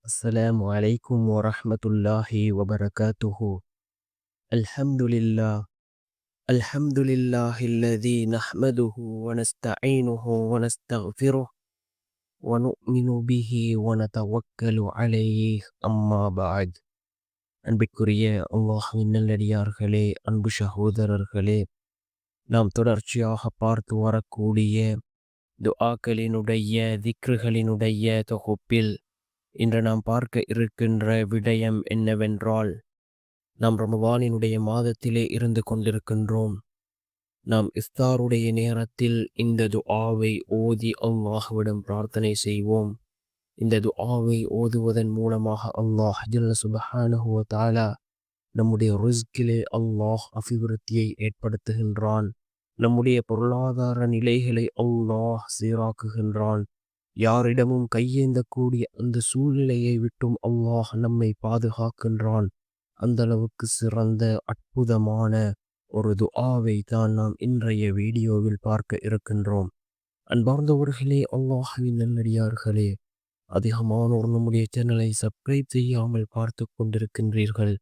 السلام عليكم ورحمة الله وبركاته. الحمد لله. الحمد لله الذي نحمده ونستعينه ونستغفره ونؤمن به ونتوكل عليه. أما بعد. அன்பிற்குரிய அல்லாஹ்வின் நல்லடியார்களே, அன்பு சகோதரர்களே, நாம் தொடர்ச்சியாக பார்த்து வரக்கூடிய துஆக்களினுடைய திக்ருகளினுடைய தொகுப்பில் இன்று நாம் பார்க்க இருக்கின்ற விடயம் என்னவென்றால், நாம் ரமவானினுடைய மாதத்திலே இருந்து கொண்டிருக்கின்றோம். நாம் இஃப்தாருடைய நேரத்தில் இந்த துஆவை ஓதி அல்லாஹ்விடம் பிரார்த்தனை செய்வோம். இந்த துஆவை ஓதுவதன் மூலமாக அல்லாஹ் ஜல்ல சுப்ஹானஹு வ தஆலா நம்முடைய ரிஸ்கிலே அல்லாஹ் அபிவிருத்தியை ஏற்படுத்துகின்றான். நம்முடைய பொருளாதார நிலைகளை அல்லாஹ் சீராக்குகின்றான். யாரிடமும் கையேந்தக்கூடிய அந்த சூழ்நிலையை விட்டும் அல்லாஹ் நம்மை பாதுகாக்கின்றான். அந்த அளவுக்கு சிறந்த அற்புதமான ஒரு துஆவை தான் நாம் இன்றைய வீடியோவில் பார்க்க இருக்கின்றோம். அன்பார்ந்தவர்களே, அல்லாஹ்வின் நல்லடியார்களே, அதிகமானோர் நம்முடைய சேனலை சப்ஸ்கிரைப் செய்யாமல் பார்த்து கொண்டிருக்கின்றீர்கள்.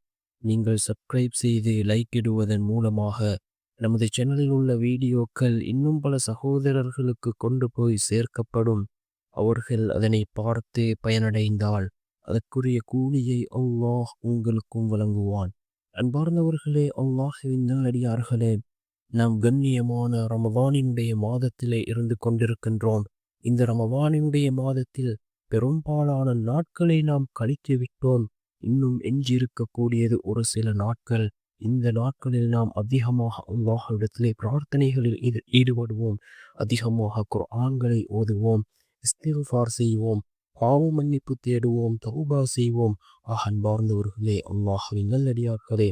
நீங்கள் சப்ஸ்கிரைப் செய்து லைக் இடுவதன் மூலமாக நமது சேனலில் உள்ள வீடியோக்கள் இன்னும் பல சகோதரர்களுக்கு கொண்டு போய் சேர்க்கப்படும். அவர்கள் அதனை பார்த்து பயனடைந்தால் அதற்குரிய கூலியை அல்லாஹ் உங்களுக்கும் வழங்குவான். அன்பார்ந்தவர்களே, அல்லாஹ்வின் நல்லடியார்களே, நாம் கண்ணியமான ரமவானினுடைய மாதத்திலே இருந்து கொண்டிருக்கின்றோம். இந்த ரமவானினுடைய மாதத்தில் பெரும்பாலான நாட்களை நாம் கழித்து விட்டோம். இன்னும் எஞ்சியிருக்கக்கூடியது ஒரு சில நாட்கள். இந்த நாட்களில் நாம் அதிகமாக அல்லாஹ்விடத்திலே பிரார்த்தனைகளில் ஈடுபடுவோம். அதிகமாக குர்ஆன்களை ஓதுவோம், இஸ்திக்ஃபார் செய்வோம், பாவ மன்னிப்பு தேடுவோம், தௌபா செய்வோம். அன்பார்ந்தவர்களே, அல்லாஹ்வின் நல்லடியார்களே,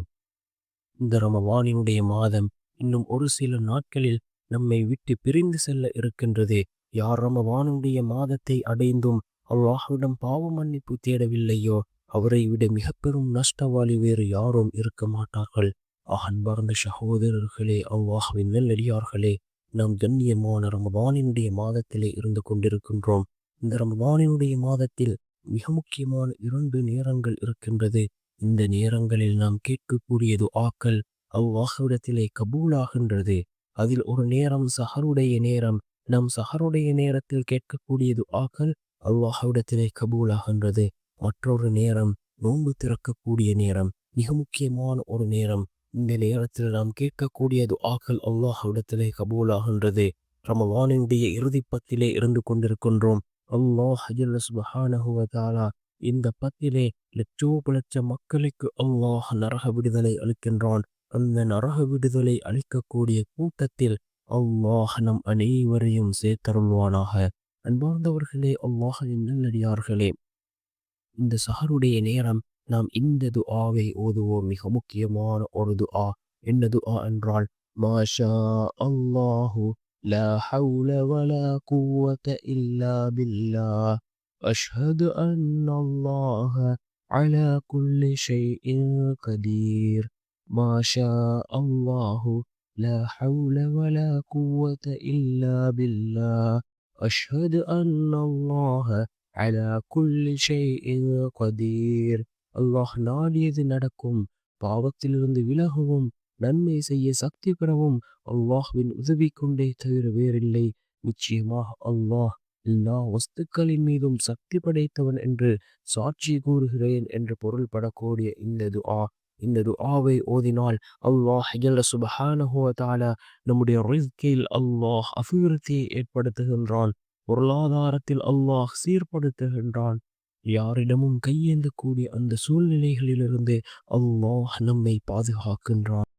இந்த ரமவானினுடைய மாதம் இன்னும் ஒரு சில நாட்களில் நம்மை விட்டு பிரிந்து செல்ல இருக்கின்றது. யார் ரமவானுடைய மாதத்தை அடைந்தும் அல்லாஹ்விடம் பாவ மன்னிப்பு தேடவில்லையோ அவரை விட மிக பெரும் நஷ்டவாளி வேறு யாரும் இருக்க மாட்டார்கள். அன்பார்ந்த சகோதரர்களே, அல்லாஹ்வின் நல்லடியார்களே, நாம் கண்ணியமான ரமவானினுடைய மாதத்திலே இருந்து கொண்டிருக்கின்றோம். இந்த ரமவானினுடைய மாதத்தில் மிக முக்கியமான 2 நேரங்கள் இருக்கின்றது. இந்த நேரங்களில் நாம் கேட்கக்கூடிய துஆக்கள் அல்லாஹ்விடத்திலே கபூலாகின்றது. அதில் ஒரு நேரம் சஹருடைய நேரம். நாம் சஹருடைய நேரத்தில் கேட்கக்கூடிய துஆக்கள் அல்லாஹ்விடத்திலே கபூலாகின்றது. மற்றொரு நேரம் நோன்பு திறக்கக்கூடிய நேரம், மிக முக்கியமான ஒரு நேரம். இந்த நேரத்தில் நாம் கேட்கக்கூடிய துஆக்கள் அல்லாஹ்விடத்திலே கபூலாகின்றது. ரமவானினுடைய இறுதி பத்திலே இருந்து கொண்டிருக்கின்றோம். அல்லாஹ் ஜல்ல சுப்ஹானஹு வ தஆலா இந்த பத்திலே லட்சோபலட்ச மக்களுக்கு அல்லாஹ் நரக விடுதலை அளிக்கின்றான். அந்த நரக விடுதலை அளிக்கக்கூடிய கூட்டத்தில் அல்லாஹ் நம் அனைவரையும் சேர்த்தருள்வானாக. அன்பார்ந்தவர்களே, அல்லாஹ்வின் நல்லடியார்களே, இந்த சஹருடைய நேரம் நாம் இந்த துஆவை ஓதுவோம். மிக முக்கியமான ஒரு துஆ. என்ன துஆ என்றால், மாஷா அல்லாஹு லா ஹவுல வலா குவத இல்லா பில்லாஹ் அஷ்ஹது அன்னல்லாஹ அலா குல்லி ஷைஇன் கதீர். மாஷா அல்லாஹு லா ஹவுல வலா குவத இல்லா பில்லாஹ் அஷ்ஹது அன்னல்லாஹ அலா குல்லி ஷைஇன் கதீர். அல்லாஹ் நாடியது நடக்கும். பாவத்திலிருந்து விலகவும் நன்மை செய்ய சக்தி பெறவும் அல்லாஹ்வின் உதவி கொண்டே தவிர வேறில்லை. நிச்சயமாக அல்லாஹ் எல்லா வஸ்துக்களின் மீதும் சக்தி படைத்தவன் என்று சாட்சி கூறுகிறேன் என்று பொருள்படக்கூடிய இந்த துஆவை ஓதினால் அல்லாஹ் ஜல்ல சுப்ஹானஹு வ தஆலா நம்முடைய ரிஸ்கில் அல்லாஹ் அபிவிருத்தியை ஏற்படுத்துகின்றான். பொருளாதாரத்தில் அல்லாஹ் சீர்படுத்துகின்றான். யாரிடமும் கையேந்தக்கூடிய அந்த சூழ்நிலைகளிலிருந்து அல்லாஹ் நம்மை பாதுகாக்கின்றான்.